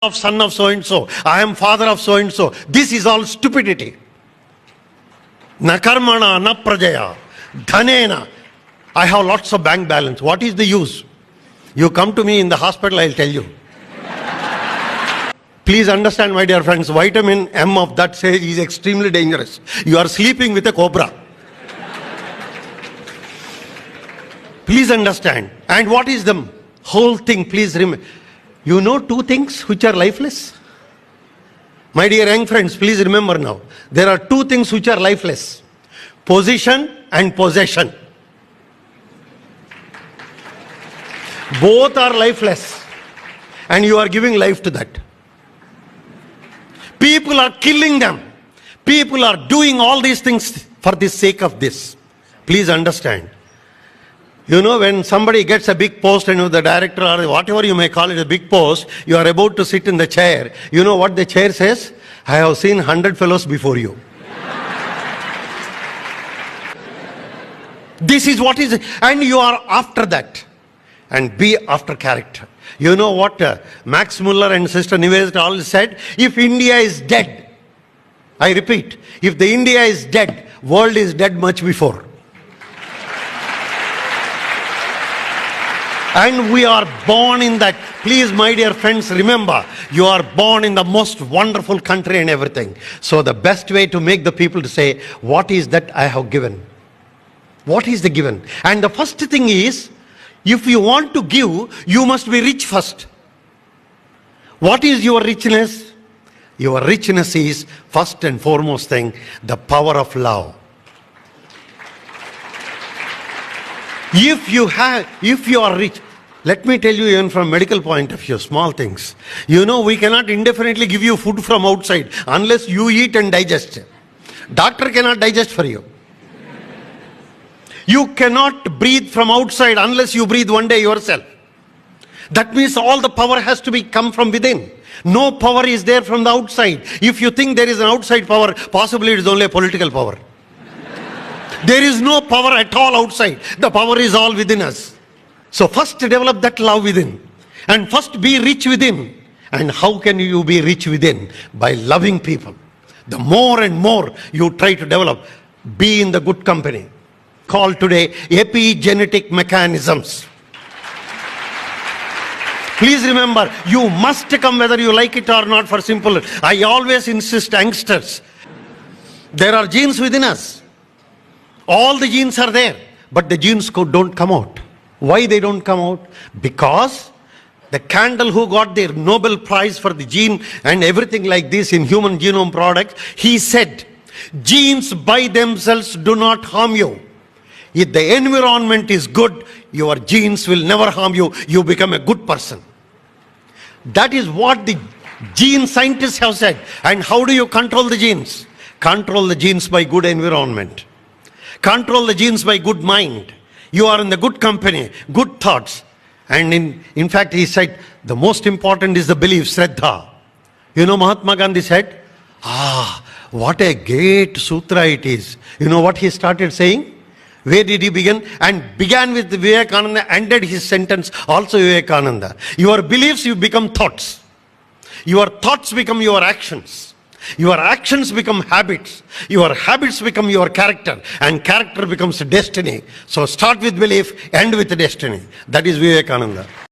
of son of so and so, I am father of so and so. This is all stupidity. Na karmana, na prajaya, dhanena. I have lots of bank balance. What is the use? You come to me in the hospital, I'll tell you. Please understand, my dear friends, vitamin M of that sage is extremely dangerous. You are sleeping with a cobra. Please understand. And what is the whole thing? Please remember. You know two things which are lifeless? My dear young friends, please remember now. There are two things which are lifeless. Position and possession. Both are lifeless. And you are giving life to that. People are killing them. People are doing all these things for the sake of this. Please understand. You know, when somebody gets a big post and the director or whatever you may call it, a big post, you are about to sit in the chair. You know what the chair says? I have seen 100 fellows before you. This is what is, and you are after that. And be after character. You know what Max Muller and Sister Nivedita all said? If India is dead, I repeat, if the India is dead, world is dead much before. And we are born in that. Please, my dear friends, remember, you are born in the most wonderful country and everything. So the best way to make the people to say, what is that I have given? What is the given? And the first thing is, if you want to give, you must be rich first. What is your richness? Your richness is, first and foremost thing, the power of love. If you are rich, let me tell you even from medical point of view, small things. You know, we cannot indefinitely give you food from outside unless you eat and digest. Doctor cannot digest for you. You cannot breathe from outside unless you breathe one day yourself. That means all the power has to come from within. No power is there from the outside. If you think there is an outside power, possibly it is only a political power. There is no power at all outside. The power is all within us. So first develop that love within. And first be rich within. And how can you be rich within? By loving people. The more and more you try to develop, be in the good company. Called today epigenetic mechanisms. Please remember, you must come whether you like it or not for simple. I always insist, youngsters, there are genes within us. All the genes are there, but the genes don't come out. Why they don't come out? Because the Candle who got the Nobel Prize for the gene and everything like this in human genome products, he said, genes by themselves do not harm you. If the environment is good, your genes will never harm you. You become a good person. That is what the gene scientists have said. And how do you control the genes? Control the genes by good environment. Control the genes by good mind. You are in the good company, good thoughts. And in fact, he said, the most important is the belief, Shraddha. You know, Mahatma Gandhi said, what a great sutra it is. You know what he started saying? Where did he begin? And began with Vivekananda, ended his sentence also Vivekananda. Your beliefs, you become thoughts. Your thoughts become your actions. Your actions become habits. Your habits become your character. And character becomes destiny. So start with belief, end with destiny. That is Vivekananda.